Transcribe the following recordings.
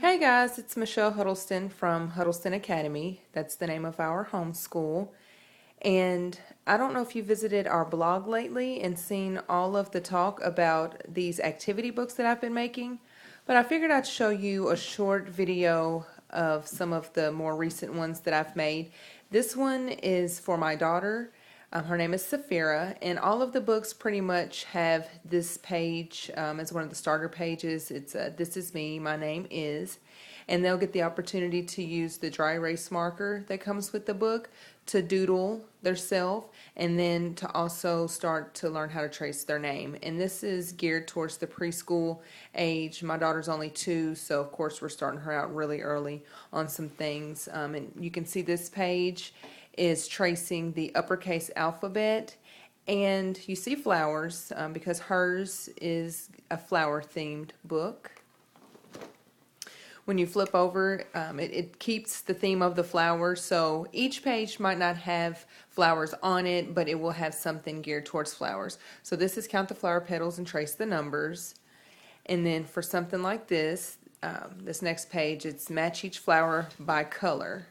Hey guys, it's Michelle Huddleston from Huddlestonacademy. That's the name of our homeschool. And I don't know if you visited our blog lately and seen all of the talk about these activity books that I've been making, but I figured I'd show you a short video of some of the more recent ones that I've made. This one is for my daughter. Her name is Safira, and all of the books pretty much have this page as one of the starter pages. It's This is me, my name is, and they'll get the opportunity to use the dry erase marker that comes with the book to doodle theirself, and then to also start to learn how to trace their name. And this is geared towards the preschool age. My daughter's only 2, so of course we're starting her out really early on some things. And you can see this page is tracing the uppercase alphabet, and you see flowers because hers is a flower themed book. When you flip over, it keeps the theme of the flowers, so each page might not have flowers on it, but it will have something geared towards flowers. So this is count the flower petals and trace the numbers. And then for something like this, this next page, it's match each flower by color.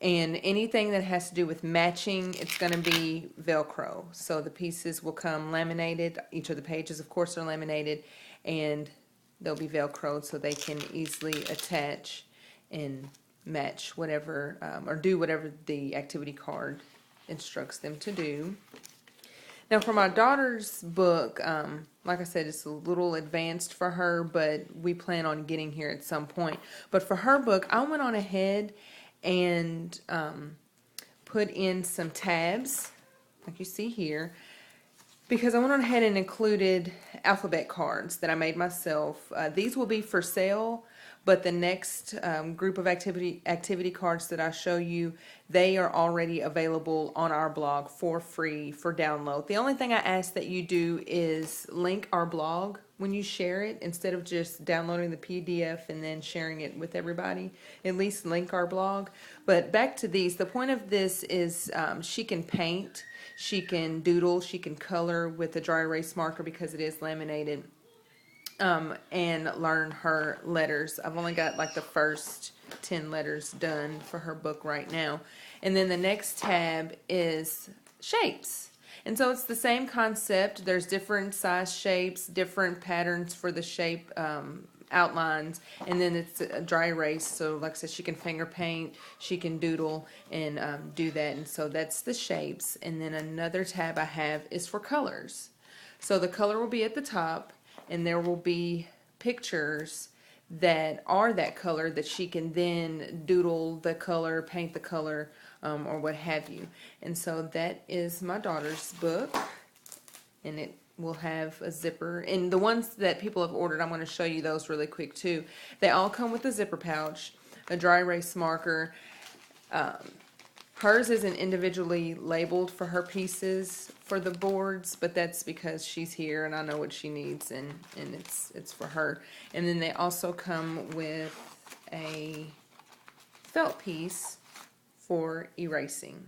And anything that has to do with matching, it's going to be Velcro. So the pieces will come laminated. Each of the pages, of course, are laminated, and they'll be Velcroed so they can easily attach and match whatever, or do whatever the activity card instructs them to do. Now for my daughter's book, like I said, it's a little advanced for her, but we plan on getting here at some point. But for her book, I went on ahead and put in some tabs, like you see here, because I went on ahead and included alphabet cards that I made myself. These will be for sale, but the next group of activity cards that I show you, they are already available on our blog for free for download. The only thing I ask that you do is link our blog when you share it, instead of just downloading the PDF and then sharing it with everybody. At least link our blog. But back to these, the point of this is she can paint, she can doodle, she can color with a dry erase marker because it is laminated, and learn her letters. I've only got like the first 10 letters done for her book right now. And then the next tab is shapes. And so it's the same concept. There's different size shapes, different patterns for the shape outlines, and then it's a dry erase. So like I said, she can finger paint, she can doodle and do that. And so that's the shapes. And then another tab I have is for colors. So the color will be at the top, and there will be pictures that are that color that she can then doodle the color, paint the color, or what have you. And so that is my daughter's book, and it will have a zipper. And the ones that people have ordered, I'm going to show you those really quick too. They all come with a zipper pouch, a dry erase marker. Hers isn't individually labeled for her pieces for the boards, but that's because she's here and I know what she needs, and it's for her. And then they also come with a felt piece for erasing.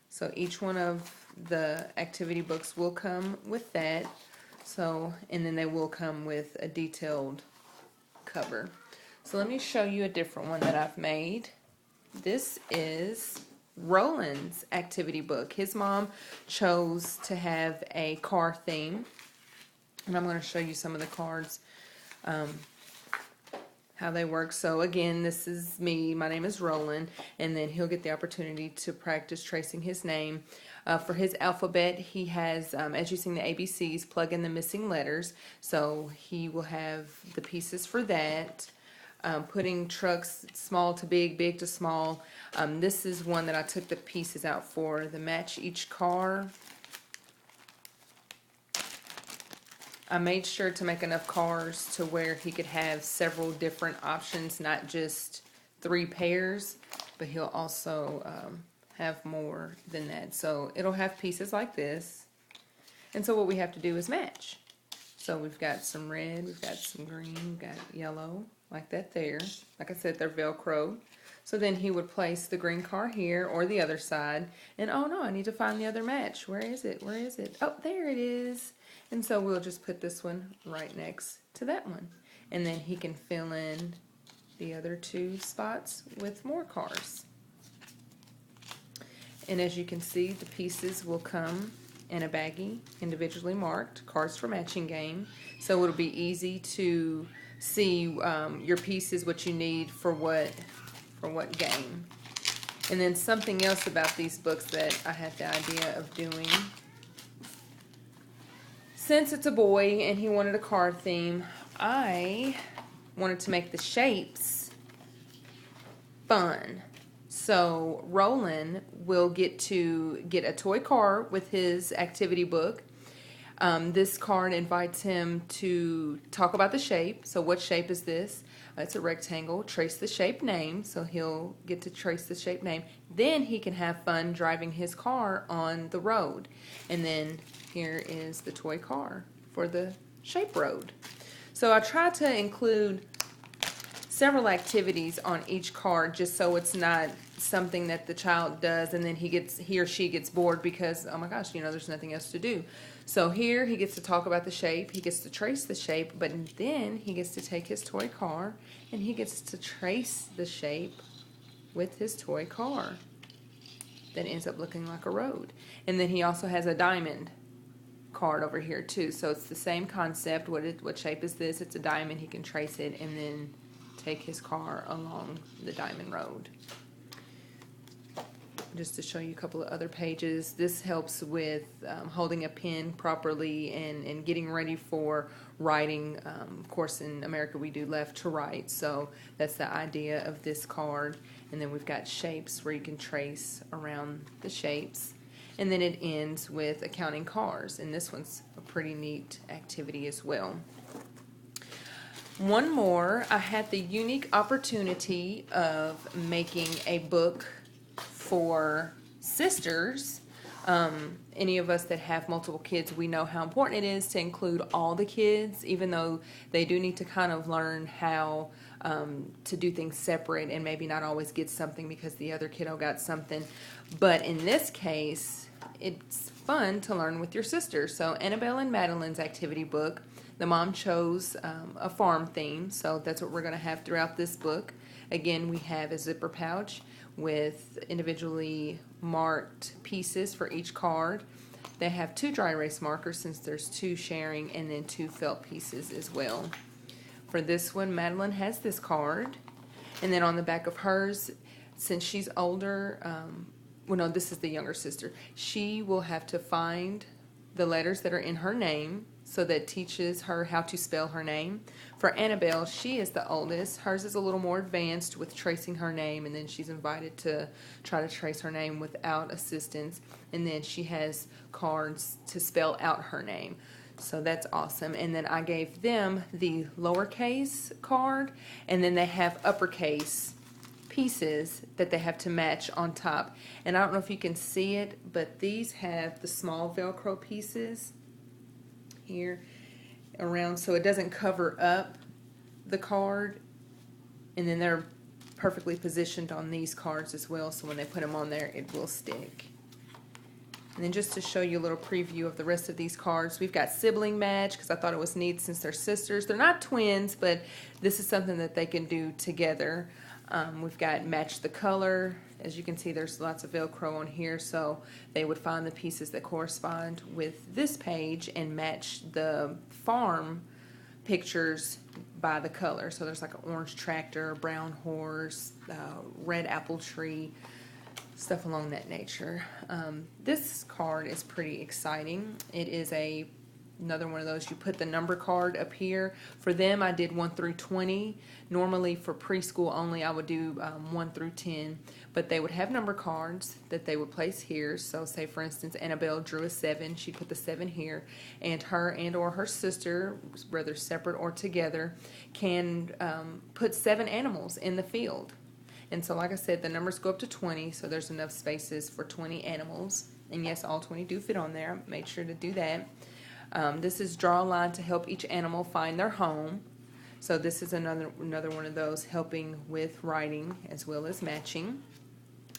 So each one of the activity books will come with that. So, and then they will come with a detailed cover. So let me show you a different one that I've made. This is Roland's activity book. His mom chose to have a car theme, and I'm going to show you some of the cards, how they work. So again, this is me, my name is Roland, and then he'll get the opportunity to practice tracing his name. For his alphabet, he has, as you see in the ABCs, plug in the missing letters, so he will have the pieces for that. Putting trucks small to big, big to small. This is one that I took the pieces out for, the match each car. I made sure to make enough cars to where he could have several different options, not just 3 pairs, but he'll also have more than that. So it'll have pieces like this. And so what we have to do is match. So we've got some red, we've got some green, we've got yellow, like that there. Like I said, they're Velcro. So then he would place the green car here or the other side. And oh no, I need to find the other match. Where is it? Where is it? Oh, there it is. And so we'll just put this one right next to that one. And then he can fill in the other two spots with more cars. And as you can see, the pieces will come in a baggie, individually marked, cards for matching game. So it'll be easy to see your pieces, what you need for what game. And then something else about these books that I had the idea of doing. Since it's a boy and he wanted a card theme, I wanted to make the shapes fun. So Roland will get to get a toy car with his activity book. This card invites him to talk about the shape. So what shape is this? It's a rectangle. Trace the shape name. So he'll get to trace the shape name. Then he can have fun driving his car on the road. And then here is the toy car for the shape road. So I try to include several activities on each card just so it's not something that the child does and then he or she gets bored because, oh my gosh, there's nothing else to do. So here he gets to talk about the shape, he gets to trace the shape, but then he gets to take his toy car and he gets to trace the shape with his toy car that ends up looking like a road. And then he also has a diamond card over here too. So it's the same concept. What shape is this? It's a diamond. He can trace it and then take his car along the diamond road. Just to show you a couple of other pages, this helps with holding a pen properly and getting ready for writing. Of course, in America we do left to right, so that's the idea of this card. And then we've got shapes where you can trace around the shapes. And then it ends with accounting cars, and this one's a pretty neat activity as well. One more, I had the unique opportunity of making a book for sisters. Any of us that have multiple kids, we know how important it is to include all the kids, even though they do need to kind of learn how to do things separate and maybe not always get something because the other kiddo got something. But in this case, it's fun to learn with your sister. So Annabelle and Madeline's activity book, the mom chose a farm theme, so that's what we're going to have throughout this book. Again, we have a zipper pouch with individually marked pieces for each card. They have 2 dry erase markers since there's 2 sharing, and then 2 felt pieces as well. For this one, Madeline has this card, and then on the back of hers, since she's older, well, no, this is the younger sister, she will have to find the letters that are in her name, so that teaches her how to spell her name. For Annabelle, she is the oldest. Hers is a little more advanced with tracing her name, and then she's invited to try to trace her name without assistance. And then she has cards to spell out her name. So that's awesome. And then I gave them the lowercase card, and then they have uppercase pieces that they have to match on top. And I don't know if you can see it, but these have the small Velcro pieces here around, so it doesn't cover up the card, and then they're perfectly positioned on these cards as well, so when they put them on there it will stick. And then just to show you a little preview of the rest of these cards, we've got Sibling Match, because I thought it was neat since they're sisters. They're not twins, but this is something that they can do together. We've got Match the Color. As you can see, there's lots of Velcro on here, so they would find the pieces that correspond with this page and match the farm pictures by the color. So there's like an orange tractor, brown horse, red apple tree, stuff along that nature. This card is pretty exciting. It is another one of those, you put the number card up here. For them, I did 1 through 20. Normally for preschool only, I would do 1 through 10, but they would have number cards that they would place here. So say for instance, Annabelle drew a 7, she'd put the 7 here, and her and or her sister, whether separate or together, can put 7 animals in the field. And so like I said, the numbers go up to 20, so there's enough spaces for 20 animals. And yes, all 20 do fit on there. I made sure to do that. This is draw a line to help each animal find their home. So this is another one of those, helping with writing as well as matching.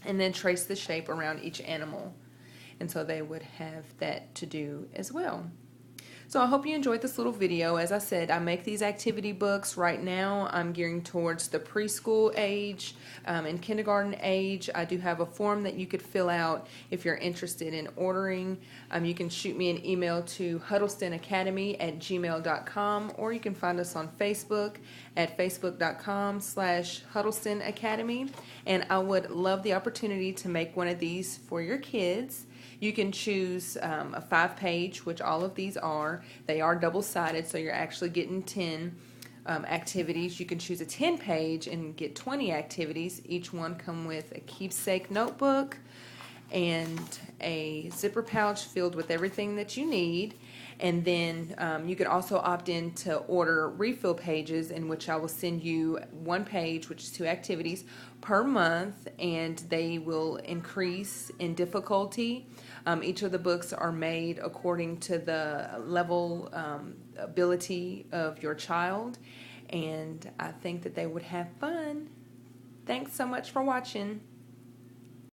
And then trace the shape around each animal. And so they would have that to do as well. So I hope you enjoyed this little video. As I said, I make these activity books. Right now I'm gearing towards the preschool age and kindergarten age. I do have a form that you could fill out if you're interested in ordering. You can shoot me an email to huddlestonacademy@gmail.com, or you can find us on Facebook at facebook.com/huddlestonacademy. And I would love the opportunity to make one of these for your kids. You can choose a 5-page, which all of these are. They are double-sided, so you're actually getting 10 activities. You can choose a 10-page and get 20 activities. Each one come with a keepsake notebook and a zipper pouch filled with everything that you need. And then you could also opt in to order refill pages, in which I will send you 1 page, which is 2 activities per month, and they will increase in difficulty. Each of the books are made according to the level ability of your child, and I think that they would have fun. Thanks so much for watching.